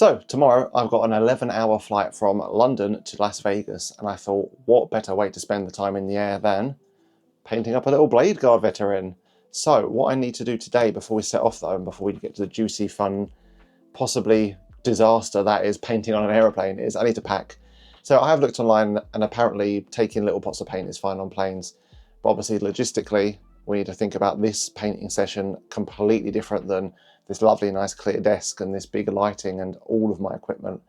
So tomorrow I've got an 11-hour flight from London to Las Vegas, and I thought, what better way to spend the time in the air than painting up a little Bladgaurd Veteran. So what I need to do today before we set off though, and before we get to the juicy, fun, possibly disaster that is painting on an aeroplane, is I need to pack. So I have looked online, and apparently taking little pots of paint is fine on planes, but obviously logistically we need to think about this painting session completely different than this lovely nice clear desk and this big lighting and all of my equipment.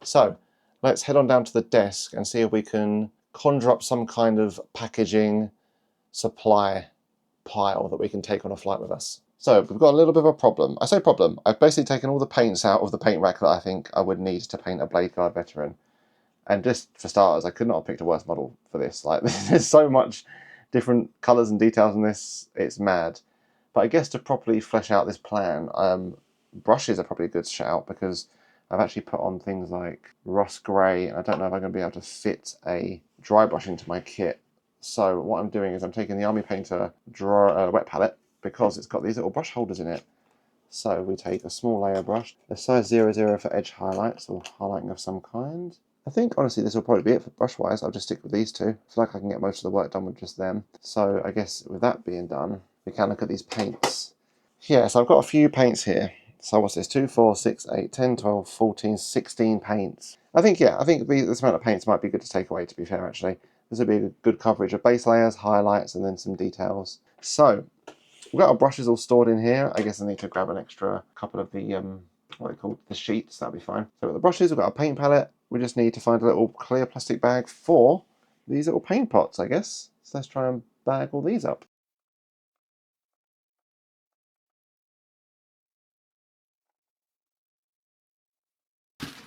So let's head on down to the desk and see if we can conjure up some kind of packaging supply pile that we can take on a flight with us. So we've got a little bit of a problem. I say problem, I've basically taken all the paints out of the paint rack that I think I would need to paint a Bladgaurd Veteran. And just for starters, I could not have picked a worse model for this. Like, there's so much different colours and details in this, it's mad. But I guess to properly flesh out this plan, brushes are probably a good shout, because I've actually put on things like rust grey, and I don't know if I'm going to be able to fit a dry brush into my kit. So what I'm doing is I'm taking the Army Painter wet palette, because it's got these little brush holders in it. So we take a small layer brush, a size 00 for edge highlights, or highlighting of some kind. I think, honestly, this will probably be it for brush-wise. I'll just stick with these two. I feel like I can get most of the work done with just them. So I guess with that being done, we can look at these paints. Yeah, so I've got a few paints here. So what's this? 2, 4, 6, 8, 10, 12, 14, 16 paints. I think this amount of paints might be good to take away, to be fair, actually. This would be a good coverage of base layers, highlights, and then some details. So we've got our brushes all stored in here. I guess I need to grab an extra couple of the, what are they called? The sheets, that'll be fine. So with the brushes, we've got our paint palette. We just need to find a little clear plastic bag for these little paint pots, I guess. So let's try and bag all these up.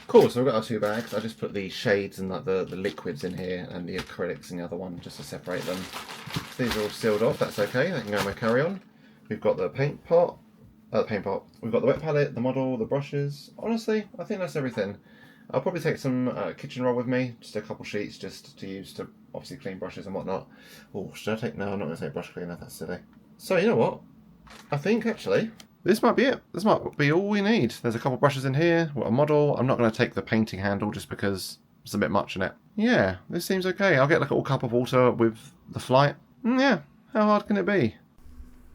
Cool, so we've got our two bags. I just put the shades and like the liquids in here and the acrylics in the other one just to separate them. These are all sealed off, that's okay, they can go in my carry-on. We've got the paint pot, we've got the wet palette, the model, the brushes. Honestly, I think that's everything. I'll probably take some kitchen roll with me, just a couple sheets just to use to obviously clean brushes and whatnot. Oh, should I take, no, I'm not going to take brush cleaner, that's silly. So you know what, I think actually this might be it. This might be all we need. There's a couple brushes in here, what a model. I'm not going to take the painting handle just because it's a bit much in it. Yeah, this seems okay. I'll get like a little cup of water with the flight. Yeah, how hard can it be?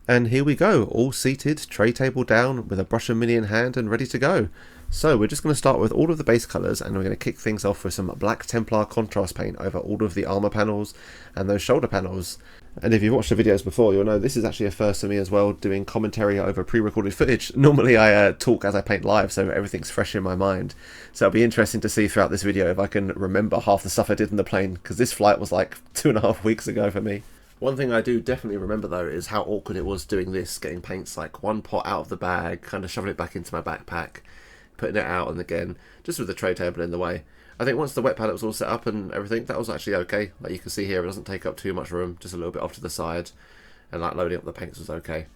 And here we go, all seated, tray table down, with a brush and mini in hand and ready to go. So we're just going to start with all of the base colours, and we're going to kick things off with some Black Templar contrast paint over all of the armour panels and those shoulder panels. And if you've watched the videos before, you'll know this is actually a first for me as well, doing commentary over pre-recorded footage. Normally I talk as I paint live, so everything's fresh in my mind. So it'll be interesting to see throughout this video if I can remember half the stuff I did in the plane, because this flight was like 2.5 weeks ago for me. One thing I do definitely remember though is how awkward it was doing this, getting paints like one pot out of the bag, kind of shoving it back into my backpack, putting it out and again, just with the tray table in the way. I think once the wet palette was all set up and everything, that was actually okay. Like you can see here, it doesn't take up too much room, just a little bit off to the side, and like loading up the paints was okay.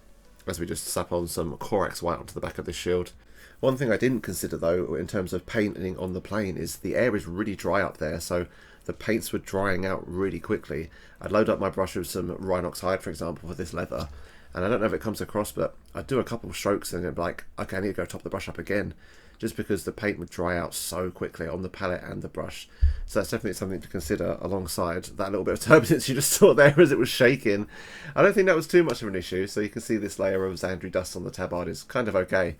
As we just slap on some Corax White onto the back of this shield. One thing I didn't consider though, in terms of painting on the plane, is the air is really dry up there, so the paints were drying out really quickly. I'd load up my brush with some Rhinox Hide, for example, for this leather, and I don't know if it comes across, but I'd do a couple of strokes and it'd be like, okay, I need to go top the brush up again, just because the paint would dry out so quickly on the palette and the brush. So that's definitely something to consider alongside that little bit of turbulence you just saw there as it was shaking. I don't think that was too much of an issue, so you can see this layer of Zandri Dust on the tabard is kind of okay.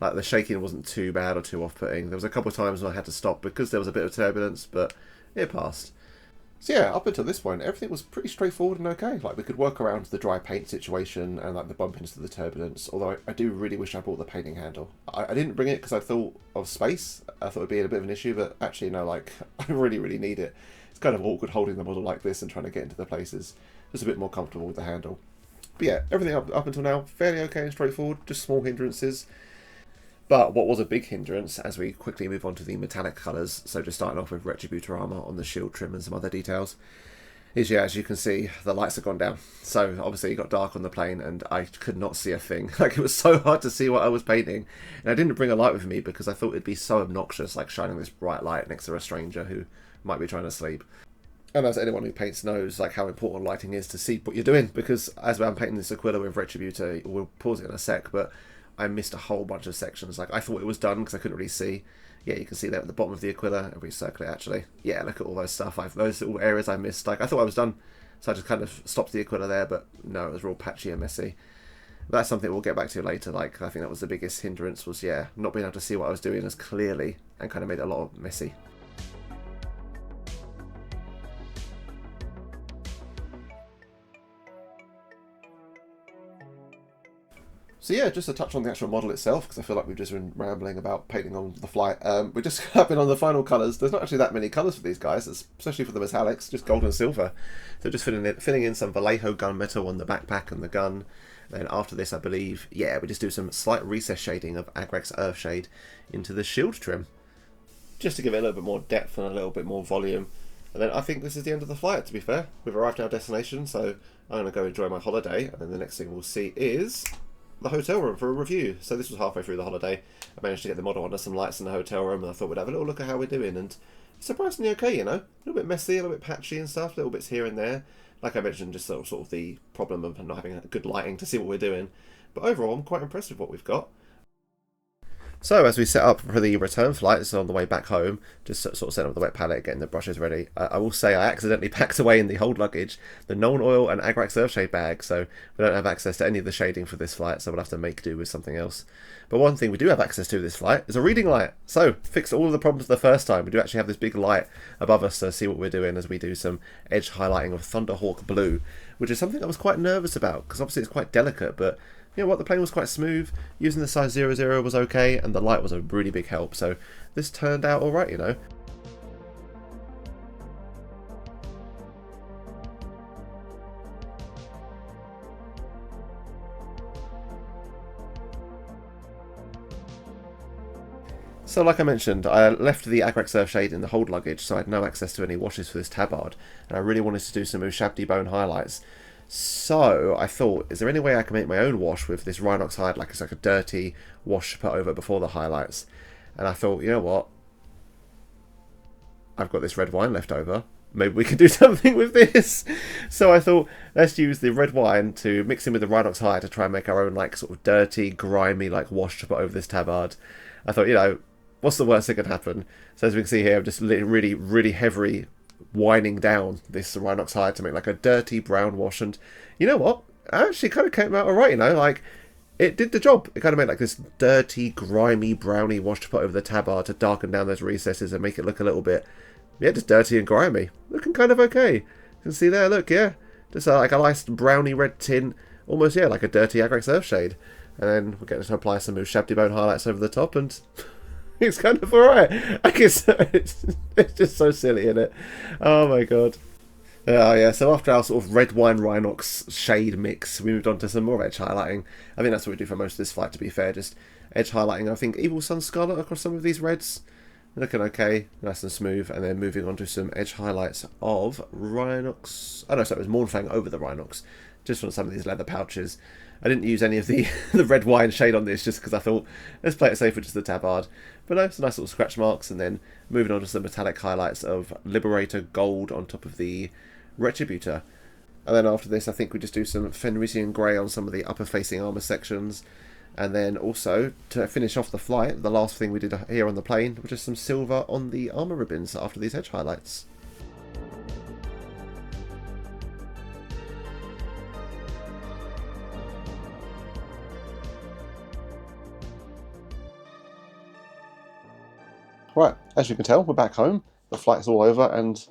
Like the shaking wasn't too bad or too off-putting. There was a couple of times when I had to stop because there was a bit of turbulence, but it passed. So yeah, up until this point, everything was pretty straightforward and okay. Like we could work around the dry paint situation and like the bump into the turbulence, although I do really wish I brought the painting handle. I didn't bring it because I thought of space. I thought it'd be a bit of an issue, but actually no, like I really need it. It's kind of awkward holding the model like this and trying to get into the places. Just a bit more comfortable with the handle. But yeah, everything up until now, fairly okay and straightforward, just small hindrances. But what was a big hindrance, as we quickly move on to the metallic colours, so just starting off with Retributor armour on the shield trim and some other details, is yeah, as you can see, the lights have gone down. So obviously it got dark on the plane and I could not see a thing. Like it was so hard to see what I was painting. And I didn't bring a light with me because I thought it'd be so obnoxious, like shining this bright light next to a stranger who might be trying to sleep. And as anyone who paints knows, like how important lighting is to see what you're doing, because as I'm painting this Aquila with Retributor, we'll pause it in a sec, but I missed a whole bunch of sections. Like, I thought it was done because I couldn't really see. Yeah, you can see there at the bottom of the Aquila. I'll recircle it, actually. Yeah, look at all those stuff. Those little areas I missed. Like, I thought I was done, so I just kind of stopped the Aquila there, but no, it was real patchy and messy. That's something we'll get back to later. Like, I think that was the biggest hindrance was, yeah, not being able to see what I was doing as clearly and kind of made it a lot of messy. So yeah, just to touch on the actual model itself, because I feel like we've just been rambling about painting on the fly. We just have been on the final colours. There's not actually that many colours for these guys, especially for the metallics, just gold and silver. So just filling in some Velajio Gunmetal on the backpack and the gun. Then after this, I believe, yeah, we just do some slight recess shading of Agrax Earthshade into the shield trim, just to give it a little bit more depth and a little bit more volume. And then I think this is the end of the flight, to be fair. We've arrived at our destination, so I'm going to go enjoy my holiday, and then the next thing we'll see is the hotel room for a review. So this was halfway through the holiday. I managed to get the model under some lights in the hotel room, and I thought we'd have a little look at how we're doing, and it's surprisingly okay, you know. A little bit messy, a little bit patchy and stuff, little bits here and there. Like I mentioned, just sort of the problem of not having good lighting to see what we're doing. But overall, I'm quite impressed with what we've got. So as we set up for the return flights on the way back home, just sort of setting up the wet palette, getting the brushes ready, I will say I accidentally packed away in the hold luggage the Nuln Oil and Agrax Earthshade bag, so we don't have access to any of the shading for this flight, so we'll have to make do with something else. But one thing we do have access to this flight is a reading light. So, fixed all of the problems the first time. We do actually have this big light above us to see what we're doing as we do some edge highlighting of Thunderhawk Blue, which is something I was quite nervous about, because obviously it's quite delicate, but you know what, the plane was quite smooth, using the size 00 was okay, and the light was a really big help, so this turned out alright, you know. So like I mentioned, I left the Agrax Earthshade in the hold luggage, so I had no access to any washes for this tabard, and I really wanted to do some Ushabti Bone highlights. So I thought, is there any way I can make my own wash with this Rhinox Hide, like it's like a dirty wash to put over before the highlights? And I thought, you know what? I've got this red wine left over. Maybe we could do something with this. So I thought, let's use the red wine to mix in with the Rhinox Hide to try and make our own like sort of dirty, grimy like wash to put over this tabard. I thought, you know, what's the worst that could happen? So as we can see here, I'm just really, really heavily winding down this Rhinox Hide to make like a dirty brown wash, and you know what, it actually kind of came out alright, you know, like it did the job. It kind of made like this dirty, grimy, browny wash to put over the tabard to darken down those recesses and make it look a little bit, yeah, just dirty and grimy, looking kind of okay. You can see there, look, yeah, just like a nice browny red tint, almost, yeah, like a dirty Agrax Earthshade. And then we're getting to apply some Ushabti Bone highlights over the top, and it's kind of alright. I guess it's just so silly, isn't it? Oh my god. Oh yeah, so after our sort of red wine Rhinox shade mix, we moved on to some more edge highlighting. I think that's what we do for most of this flight, to be fair, just edge highlighting. I think Evil Sunz Scarlet across some of these reds. Looking okay, nice and smooth, and then moving on to some edge highlights of Rhinox. Oh no, so it was Mournfang over the Rhinox, just on some of these leather pouches. I didn't use any of the the red wine shade on this just because I thought, let's play it safe with just the tabard. But no, some nice little scratch marks, and then moving on to some metallic highlights of Liberator Gold on top of the Retributor. And then after this, I think we just do some Fenrisan Grey on some of the upper facing armour sections. And then also, to finish off the flight, the last thing we did here on the plane was just some silver on the armour ribbons after these edge highlights. Right, as you can tell, we're back home. The flight's all over, and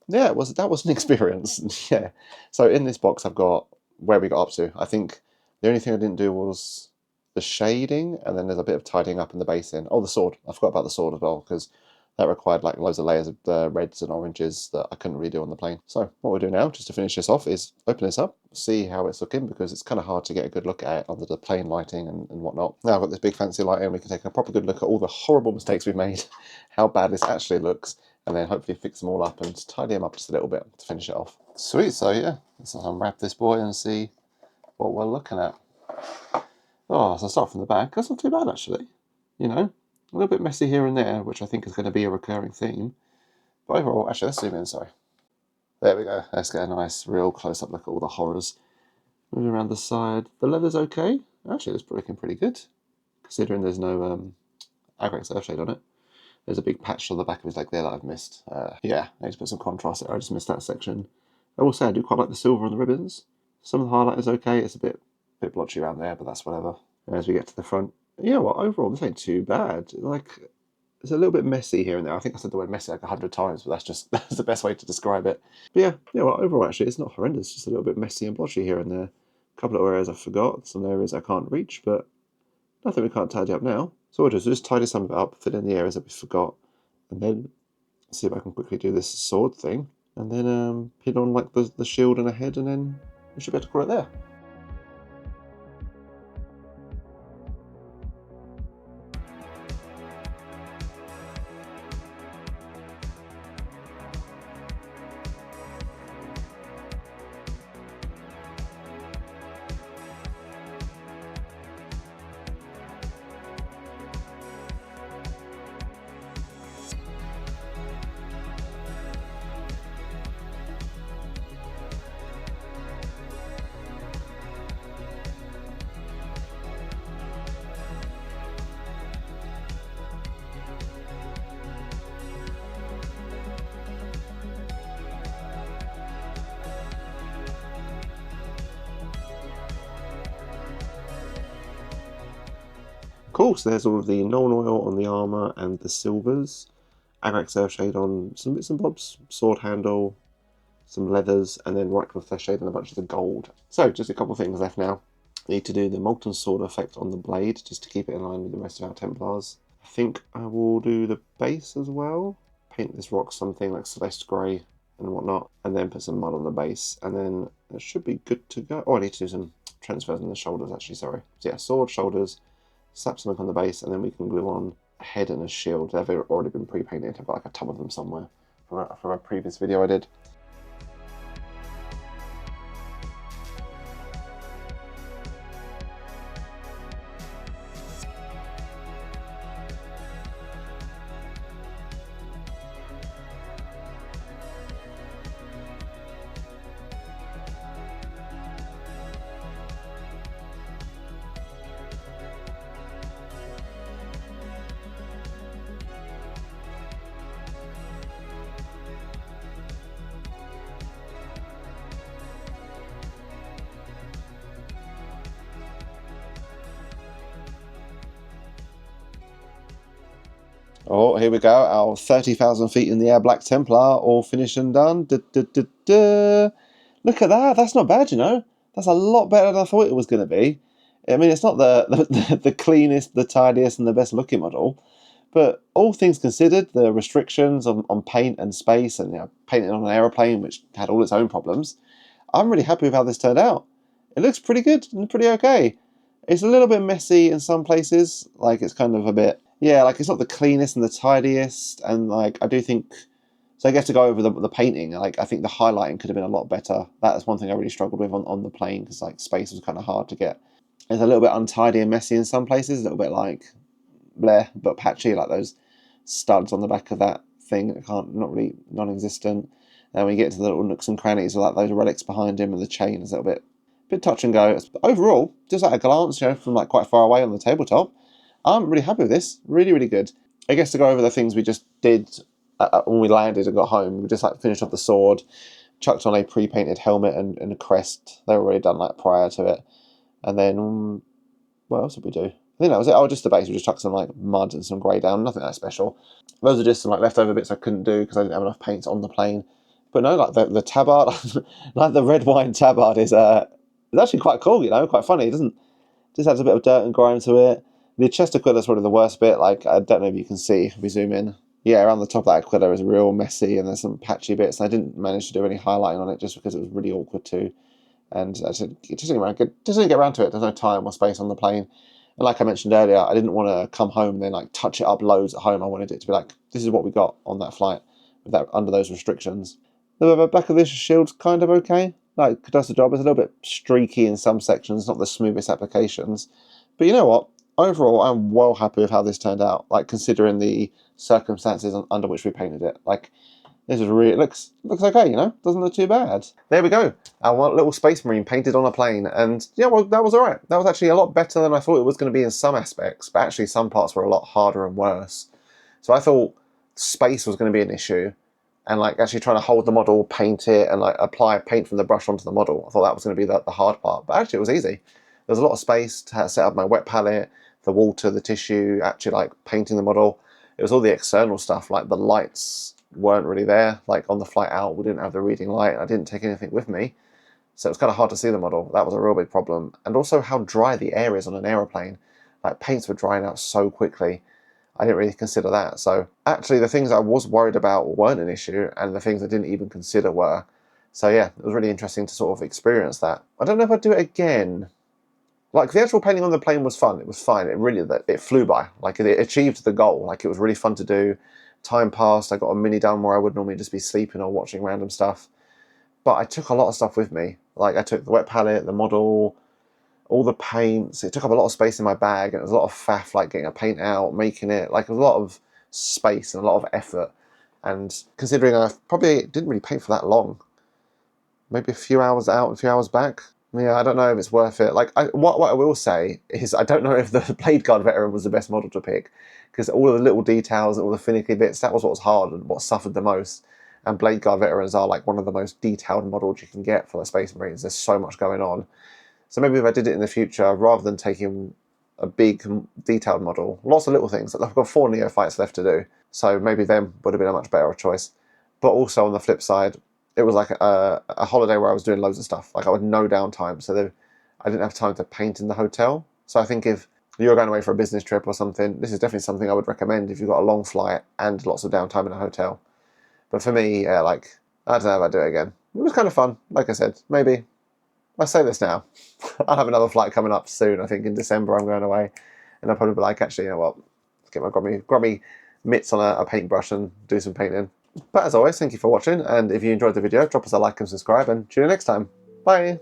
yeah, that was an experience. Yeah. So in this box, I've got where we got up to. I think the only thing I didn't do was the shading, and then there's a bit of tidying up in the basin. Oh, the sword. I forgot about the sword as well, because that required like loads of layers of reds and oranges that I couldn't really do on the plane. So what we'll do now, just to finish this off, is open this up, see how it's looking, because it's kind of hard to get a good look at it under the plane lighting and whatnot. Now I've got this big fancy light and we can take a proper good look at all the horrible mistakes we've made, how bad this actually looks, and then hopefully fix them all up and tidy them up just a little bit to finish it off. Sweet, so yeah, let's unwrap this boy and see what we're looking at. Oh, so I'll start from the back. That's not too bad actually, you know. A little bit messy here and there, which I think is going to be a recurring theme. But overall, actually, let's zoom in, sorry. There we go. Let's get a nice, real close-up look at all the horrors. Moving around the side. The leather's okay. Actually, it's looking pretty good. considering there's no Agrax Earthshade on it. There's a big patch on the back of his leg there that I've missed. Yeah, I need to put some contrast there. I just missed that section. I will say I do quite like the silver on the ribbons. Some of the highlight is okay. It's a bit blotchy around there, but that's whatever. As we get to the front, yeah, well, overall this ain't too bad. Like, it's a little bit messy here and there. I think I said the word messy like 100 times, but that's the best way to describe it. But yeah, well, overall actually it's not horrendous. Just a little bit messy and blotchy here and there. A couple of areas I forgot, some areas I can't reach, but nothing we can't tidy up now. So we'll just tidy some of it up, fill in the areas that we forgot, and then see if I can quickly do this sword thing, and then pin on like the shield and a head, and then we should be able to call it there. Cool, so there's all of the Nuln Oil on the armour and the silvers, Agrax Earthshade on some bits and bobs, sword handle, some leathers, and then Riekland Fleshade and a bunch of the gold. So, just a couple of things left now. I need to do the Molten Sword effect on the blade, just to keep it in line with the rest of our Templars. I think I will do the base as well. Paint this rock something like Celeste Grey and whatnot, and then put some mud on the base, and then it should be good to go. Oh, I need to do some transfers on the shoulders, actually, sorry. So yeah, sword, shoulders, slap something on the base, and then we can glue on a head and a shield. They've already been pre-painted. I've got like a ton of them somewhere from a previous video I did. Oh, here we go. Our 30,000 feet in the air Black Templar, all finished and done. Look at that. That's not bad, you know. That's a lot better than I thought it was going to be. I mean, it's not the cleanest, the tidiest, and the best looking model. But all things considered, the restrictions on paint and space, and painting on an aeroplane, which had all its own problems, I'm really happy with how this turned out. It looks pretty good and pretty okay. It's a little bit messy in some places. Like, it's kind of a bit... Yeah, like it's not the cleanest and the tidiest, and like I do think, so I get to go over the painting. Like I think the highlighting could have been a lot better. That's one thing I really struggled with on the plane, because like space was kind of hard to get. It's a little bit untidy and messy in some places, a little bit like bleh, but patchy, like those studs on the back of that thing that not really non-existent. And when you get to the little nooks and crannies, like those relics behind him and the chain is a little bit touch and go. But overall, just at a glance, from like quite far away on the tabletop, I'm really happy with this. Really, really good. I guess to go over the things we just did when we landed and got home, we just like finished off the sword, chucked on a pre-painted helmet and a crest. They were already done like prior to it. And then, what else did we do? I think that was it. Oh, just the base. We just chucked some like mud and some grey down. Nothing that special. Those are just some like leftover bits I couldn't do because I didn't have enough paints on the plane. But no, like the tabard, like the red wine tabard is it's actually quite cool, quite funny. It doesn't just has a bit of dirt and grime to it. The chest Aquila is probably the worst bit. Like, I don't know if you can see if we zoom in. Yeah, around the top of that Aquila is real messy, and there's some patchy bits. And I didn't manage to do any highlighting on it just because it was really awkward too. And it just didn't get around to it. There's no time or space on the plane. And like I mentioned earlier, I didn't want to come home and then like touch it up loads at home. I wanted it to be like, this is what we got on that flight with that under those restrictions. The back of this shield's kind of okay. Like, it does the job. It's a little bit streaky in some sections, not the smoothest applications. But you know what? Overall, I'm well happy with how this turned out, like considering the circumstances under which we painted it. Like, This is really looks okay, you know. Doesn't look too bad. There we go. Our little Space Marine painted on a plane, and yeah, well, that was alright. That was actually a lot better than I thought it was going to be in some aspects, but actually some parts were a lot harder and worse. So I thought space was going to be an issue, and like actually trying to hold the model, paint it, and like apply paint from the brush onto the model. I thought that was going to be the hard part, but actually it was easy. There was a lot of space to set up my wet palette, the water, the tissue, actually like painting the model. It was all the external stuff, like the lights weren't really there. Like on the flight out, we didn't have the reading light. I didn't take anything with me, so it was kind of hard to see the model. That was a real big problem. And also how dry the air is on an aeroplane. Like paints were drying out so quickly. I didn't really consider that. So actually the things I was worried about weren't an issue, and the things I didn't even consider were. So yeah, it was really interesting to sort of experience that. I don't know if I'd do it again. Like the actual painting on the plane was fun. It was fine. It flew by. Like it achieved the goal. Like it was really fun to do. Time passed. I got a mini done where I would normally just be sleeping or watching random stuff. But I took a lot of stuff with me. Like I took the wet palette, the model, all the paints. It took up a lot of space in my bag, and it was a lot of faff, like getting a paint out, making it. Like it was a lot of space and a lot of effort. And considering I probably didn't really paint for that long, maybe a few hours out, a few hours back. Yeah, I don't know if it's worth it. Like, what I will say is I don't know if the Bladgaurd Veteran was the best model to pick, because all of the little details and all the finicky bits, that was what was hard and what suffered the most. And Bladgaurd Veterans are like one of the most detailed models you can get for the Space Marines. There's so much going on. So maybe if I did it in the future, rather than taking a big detailed model, lots of little things. I've got 4 neophytes left to do, so maybe them would have been a much better choice. But also on the flip side, it was like a holiday where I was doing loads of stuff. Like I had no downtime, so I didn't have time to paint in the hotel. So I think if you're going away for a business trip or something, this is definitely something I would recommend if you've got a long flight and lots of downtime in a hotel. But for me, yeah, like, I don't know if I'd do it again. It was kind of fun, like I said. Maybe. I say this now. I'll have another flight coming up soon. I think in December I'm going away. And I'll probably be like, actually, you know what? Let's get my grubby mitts on a paintbrush and do some painting. But as always, thank you for watching, and if you enjoyed the video, drop us a like and subscribe, and tune in next time. Bye!